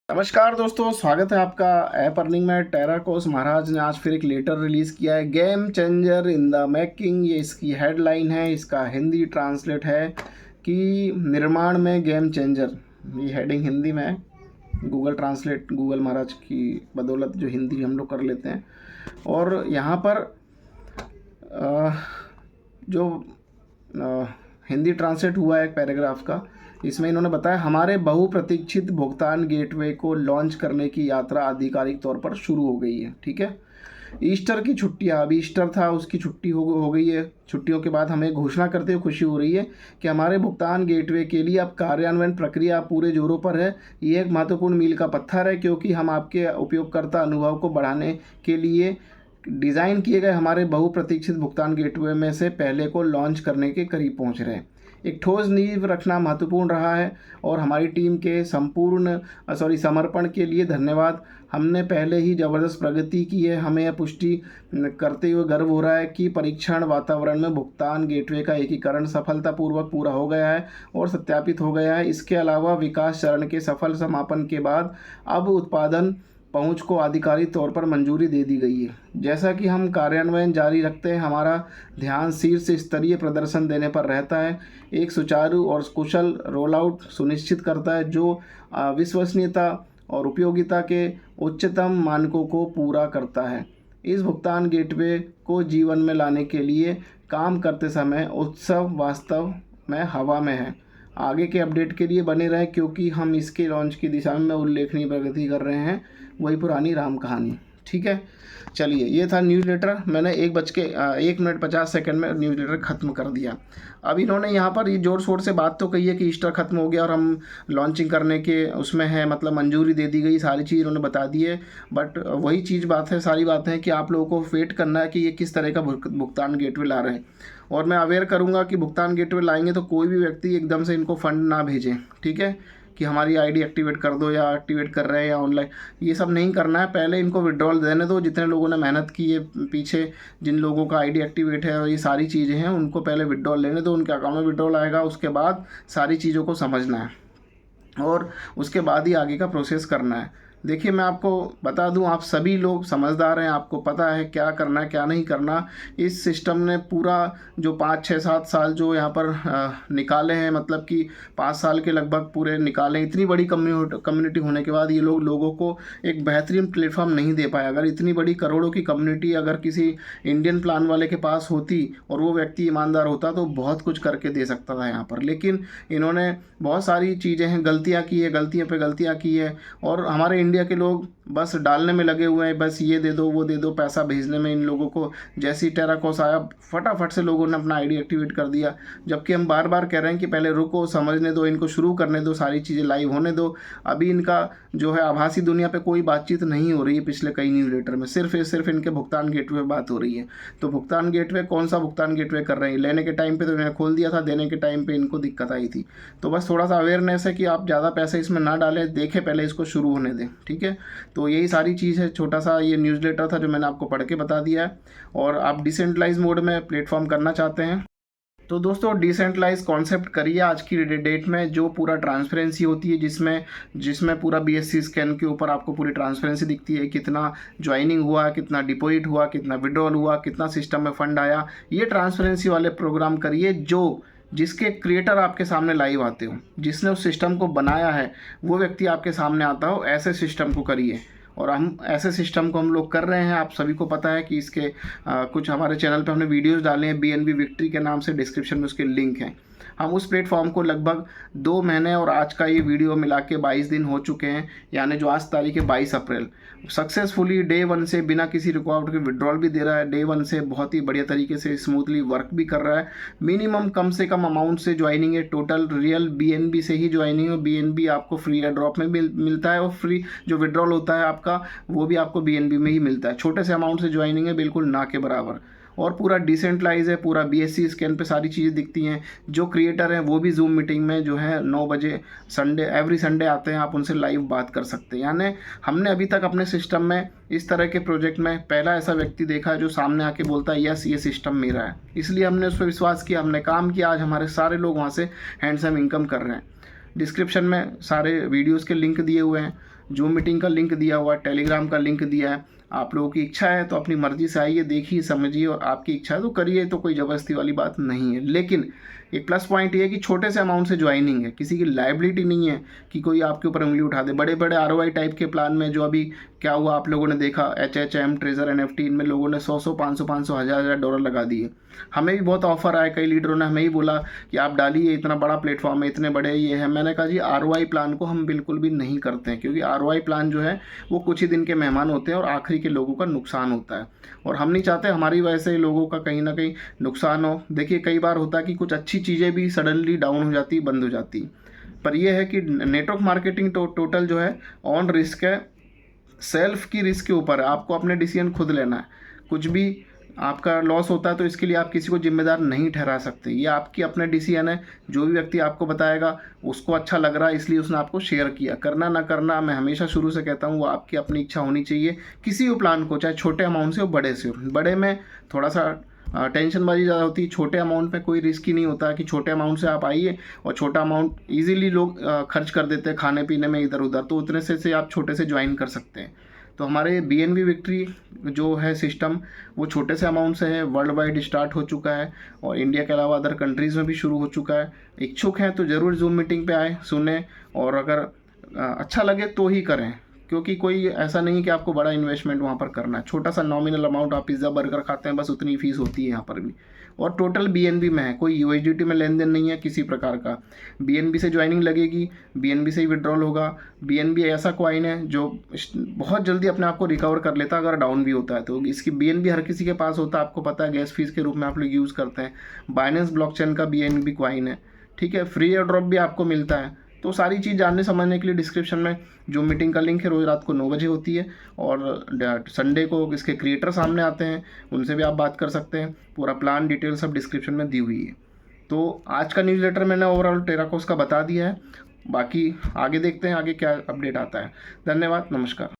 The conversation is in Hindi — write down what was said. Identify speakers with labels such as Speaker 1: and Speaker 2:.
Speaker 1: नमस्कार दोस्तों, स्वागत है आपका ऐप अर्निंग में। टेराकोस महाराज ने आज फिर एक लेटर रिलीज़ किया है, game changer in the making. ये इसकी हेडलाइन है। इसका हिंदी ट्रांसलेट है कि निर्माण में गेम चेंजर। ये हेडिंग हिंदी में है। गूगल ट्रांसलेट, गूगल महाराज की बदौलत जो हिंदी हम लोग कर लेते हैं। और यहाँ पर जो हिंदी ट्रांसलेट हुआ है एक पैराग्राफ का, इसमें इन्होंने बताया हमारे बहुप्रतीक्षित भुगतान गेटवे को लॉन्च करने की यात्रा आधिकारिक तौर पर शुरू हो गई है। ठीक है, ईस्टर की छुट्टियां, अभी ईस्टर था, उसकी छुट्टी हो गई है। छुट्टियों के बाद हमें घोषणा करते हुए खुशी हो रही है कि हमारे भुगतान गेटवे के लिए अब कार्यान्वयन प्रक्रिया पूरे जोरों पर है। ये एक महत्वपूर्ण मील का पत्थर है क्योंकि हम आपके उपयोगकर्ता अनुभव को बढ़ाने के लिए डिज़ाइन किए गए हमारे बहुप्रतीक्षित भुगतान गेटवे में से पहले को लॉन्च करने के करीब पहुंच रहे हैं। एक ठोस नींव रखना महत्वपूर्ण रहा है और हमारी टीम के समर्पण के लिए धन्यवाद। हमने पहले ही ज़बरदस्त प्रगति की है। हमें यह पुष्टि करते हुए गर्व हो रहा है कि परीक्षण वातावरण में भुगतान गेटवे का एकीकरण सफलतापूर्वक पूरा हो गया है और सत्यापित हो गया है। इसके अलावा विकास चरण के सफल समापन के बाद अब उत्पादन पहुंच को आधिकारिक तौर पर मंजूरी दे दी गई है। जैसा कि हम कार्यान्वयन जारी रखते हैं, हमारा ध्यान शीर्ष स्तरीय प्रदर्शन देने पर रहता है। एक सुचारू और कुशल रोल आउट सुनिश्चित करता है जो विश्वसनीयता और उपयोगिता के उच्चतम मानकों को पूरा करता है। इस भुगतान गेटवे को जीवन में लाने के लिए काम करते समय उत्सव वास्तव में हवा में है। आगे के अपडेट के लिए बने रहें क्योंकि हम इसके लॉन्च की दिशा में उल्लेखनीय प्रगति कर रहे हैं। वही पुरानी राम कहानी। ठीक है, चलिए, ये था न्यूज़ लेटर। मैंने 1 मिनट 50 सेकंड में न्यूज़ लेटर ख़त्म कर दिया। अब इन्होंने यहाँ पर ये ज़ोर शोर से बात तो कही है कि ईस्टर ख़त्म हो गया और हम लॉन्चिंग करने के उसमें है, मतलब मंजूरी दे दी गई, सारी चीज़ इन्होंने बता दी है। बट वही चीज़ बात है, सारी बातें हैं कि आप लोगों को वेट करना है कि ये किस तरह का भुगतान गेटवे ला रहे हैं। और मैं अवेयर करूँगा कि भुगतान गेटवे लाएंगे तो कोई भी व्यक्ति एकदम से इनको फंड ना भेजें। ठीक है, कि हमारी आईडी एक्टिवेट कर दो या एक्टिवेट कर रहे हैं या ऑनलाइन, ये सब नहीं करना है। पहले इनको विड्रॉल देने दो। जितने लोगों ने मेहनत की है पीछे, जिन लोगों का आईडी एक्टिवेट है और ये सारी चीज़ें हैं, उनको पहले विड्रॉल लेने दो। उनके अकाउंट में विड्रॉल आएगा, उसके बाद सारी चीज़ों को समझना है और उसके बाद ही आगे का प्रोसेस करना है। देखिए, मैं आपको बता दूं, आप सभी लोग समझदार हैं, आपको पता है क्या करना है क्या नहीं करना। इस सिस्टम ने पूरा जो 5 6 7 साल जो यहाँ पर निकाले हैं, मतलब कि 5 साल के लगभग पूरे निकाले। इतनी बड़ी कम्युनिटी होने के बाद ये लोगों को एक बेहतरीन प्लेटफॉर्म नहीं दे पाए। अगर इतनी बड़ी करोड़ों की कम्युनिटी अगर किसी इंडियन प्लान वाले के पास होती और वो व्यक्ति ईमानदार होता तो बहुत कुछ करके दे सकता था यहाँ पर। लेकिन इन्होंने बहुत सारी चीज़ें हैं, गलतियाँ की है, गलतियों पे गलतियाँ की है। और हमारे इंडिया के लोग बस डालने में लगे हुए हैं, बस ये दे दो वो दे दो, पैसा भेजने में। इन लोगों को जैसे ही टेराकोस आया, फटाफट से लोगों ने अपना आईडी एक्टिवेट कर दिया। जबकि हम बार बार कह रहे हैं कि पहले रुको, समझने दो, इनको शुरू करने दो, सारी चीज़ें लाइव होने दो। अभी इनका जो है आभासी दुनिया पे कोई बातचीत नहीं हो रही है। पिछले कई न्यूज़ लेटर में सिर्फ इनके भुगतान गेटवे बात हो रही है। तो भुगतान गेटवे, कौन सा भुगतान गेटवे कर रहे हैं? लेने के टाइम पे तो इन्होंने खोल दिया था, देने के टाइम पे इनको दिक्कत आई थी। तो बस थोड़ा सा अवेयरनेस है कि आप ज़्यादा पैसे इसमें ना डालें, देखें पहले, इसको शुरू होने दें। ठीक है, तो यही सारी चीज़ है। छोटा सा ये न्यूज़ लेटर था जो मैंने आपको पढ़ के बता दिया है। और आप डिसेंट्रलाइज मोड में प्लेटफॉर्म करना चाहते हैं तो दोस्तों डिसेंट्रलाइज कॉन्सेप्ट करिए। आज की डेट में जो पूरा ट्रांसपेरेंसी होती है, जिसमें पूरा BSC स्कैन के ऊपर आपको पूरी ट्रांसपेरेंसी दिखती है, कितना ज्वाइनिंग हुआ, कितना डिपॉजिट हुआ, कितना विड्रॉल हुआ, कितना सिस्टम में फ़ंड आया। ये ट्रांसपेरेंसी वाले प्रोग्राम करिए जिसके क्रिएटर आपके सामने लाइव आते हो, जिसने उस सिस्टम को बनाया है वो व्यक्ति आपके सामने आता हो, ऐसे सिस्टम को करिए। और हम ऐसे सिस्टम को हम लोग कर रहे हैं। आप सभी को पता है कि इसके कुछ हमारे चैनल पे हमने वीडियोस डाले हैं, BNB विक्ट्री के नाम से, डिस्क्रिप्शन में उसके लिंक हैं। हम उस प्लेटफॉर्म को लगभग 2 महीने और आज का ये वीडियो मिला के 22 दिन हो चुके हैं, यानी जो आज तारीख है 22 अप्रैल, सक्सेसफुली डे 1 से बिना किसी रुकावट के विड्रॉल भी दे रहा है। डे 1 से बहुत ही बढ़िया तरीके से स्मूथली वर्क भी कर रहा है। मिनिमम कम से कम अमाउंट से ज्वाइनिंग है, टोटल रियल BNB से ही ज्वाइनिंग है। BNB आपको फ्री एयर ड्रॉप में मिलता है और फ्री जो विड्रॉल होता है आपका, वो भी आपको BNB में ही मिलता है। छोटे से अमाउंट से ज्वाइनिंग है, बिल्कुल ना के बराबर। और पूरा डिसेंट्रलाइज है, पूरा BSC स्कैन पे सारी चीज़ें दिखती हैं। जो क्रिएटर हैं वो भी जूम मीटिंग में जो है 9 बजे एवरी संडे आते हैं, आप उनसे लाइव बात कर सकते हैं। यानी हमने अभी तक अपने सिस्टम में इस तरह के प्रोजेक्ट में पहला ऐसा व्यक्ति देखा है जो सामने आके बोलता है यस ये सिस्टम मेरा है। इसलिए हमने उस पर विश्वास किया, हमने काम किया, आज हमारे सारे लोग वहाँ से हैंडसम इनकम कर रहे हैं। डिस्क्रिप्शन में सारे वीडियोस के लिंक दिए हुए हैं, जूम मीटिंग का लिंक दिया हुआ है, टेलीग्राम का लिंक दिया है। आप लोगों की इच्छा है तो अपनी मर्ज़ी से आइए, देखिए, समझिए, और आपकी इच्छा है तो करिए, तो कोई ज़बरदस्ती वाली बात नहीं है। लेकिन एक प्लस पॉइंट ये है कि छोटे से अमाउंट से ज्वाइनिंग है, किसी की लायबिलिटी नहीं है कि कोई आपके ऊपर उंगली उठा दे। बड़े बड़े ROI टाइप के प्लान में जो अभी क्या हुआ आप लोगों ने देखा, HHM, ट्रेजर, NFT, इनमें लोगों ने 100 500 1000 डॉलर लगा दिए। हमें भी बहुत ऑफर आए, कई लीडरों ने हमें ही बोला कि आप डालिए, इतना बड़ा प्लेटफॉर्म है, इतने बड़े ये है। मैंने कहा जी ROI प्लान को हम बिल्कुल भी नहीं करते हैं, क्योंकि ROI प्लान जो है वो कुछ ही दिन के मेहमान होते हैं और आखिरी के लोगों का नुकसान होता है, और हम नहीं चाहते हमारी वजह से लोगों का कहीं ना कहीं नुकसान हो। देखिए, कई बार होता है कि कुछ अच्छी चीज़ें भी सडनली डाउन हो जाती, बंद हो जाती, पर यह है कि नेटवर्क मार्केटिंग टोटल जो है ऑन रिस्क है, सेल्फ की रिस्क के ऊपर है। आपको अपने डिसीजन खुद लेना है। कुछ भी आपका लॉस होता है तो इसके लिए आप किसी को जिम्मेदार नहीं ठहरा सकते, ये आपकी अपने डिसीजन है। जो भी व्यक्ति आपको बताएगा उसको अच्छा लग रहा है इसलिए उसने आपको शेयर किया, करना ना करना मैं हमेशा शुरू से कहता हूँ वो आपकी अपनी इच्छा होनी चाहिए। किसी भी प्लान को, चाहे छोटे अमाउंट से हो बड़े से हो, बड़े में थोड़ा सा टेंशनबाजी ज़्यादा होती है, छोटे अमाउंट में कोई रिस्क ही नहीं होता कि छोटे अमाउंट से आप आइए और छोटा अमाउंट ईजिली लोग खर्च कर देते हैं खाने पीने में इधर उधर, तो उतने से आप छोटे से ज्वाइन कर सकते हैं। तो हमारे BNB विक्ट्री जो है सिस्टम वो छोटे से अमाउंट से है, वर्ल्ड वाइड स्टार्ट हो चुका है और इंडिया के अलावा अदर कंट्रीज़ में भी शुरू हो चुका है। इच्छुक हैं तो ज़रूर जूम मीटिंग पे आए, सुने, और अगर अच्छा लगे तो ही करें, क्योंकि कोई ऐसा नहीं कि आपको बड़ा इन्वेस्टमेंट वहाँ पर करना है। छोटा सा नॉमिनल अमाउंट, आप पिज़्ज़ा बर्गर खाते हैं बस उतनी फीस होती है यहाँ पर भी, और टोटल BNB में है, कोई USDT में लेन देन नहीं है किसी प्रकार का। BNB से ज्वाइनिंग लगेगी, BNB से ही विड्रॉल होगा। BNB ऐसा कॉइन है जो बहुत जल्दी अपने आप को रिकवर कर लेता है अगर डाउन भी होता है तो। इसकी BNB हर किसी के पास होता है, आपको पता है, गैस फीस के रूप में आप लोग यूज़ करते हैं। बाइनेंस ब्लॉकचेन का BNB कॉइन है, ठीक है। फ्री एयर ड्रॉप भी आपको मिलता है। तो सारी चीज़ जानने समझने के लिए डिस्क्रिप्शन में जो मीटिंग का लिंक है, रोज़ रात को 9 बजे होती है, और संडे को इसके क्रिएटर सामने आते हैं, उनसे भी आप बात कर सकते हैं। पूरा प्लान डिटेल सब डिस्क्रिप्शन में दी हुई है। तो आज का न्यूज़लेटर मैंने ओवरऑल टेराकोस का बता दिया है, बाकी आगे देखते हैं आगे क्या अपडेट आता है। धन्यवाद, नमस्कार।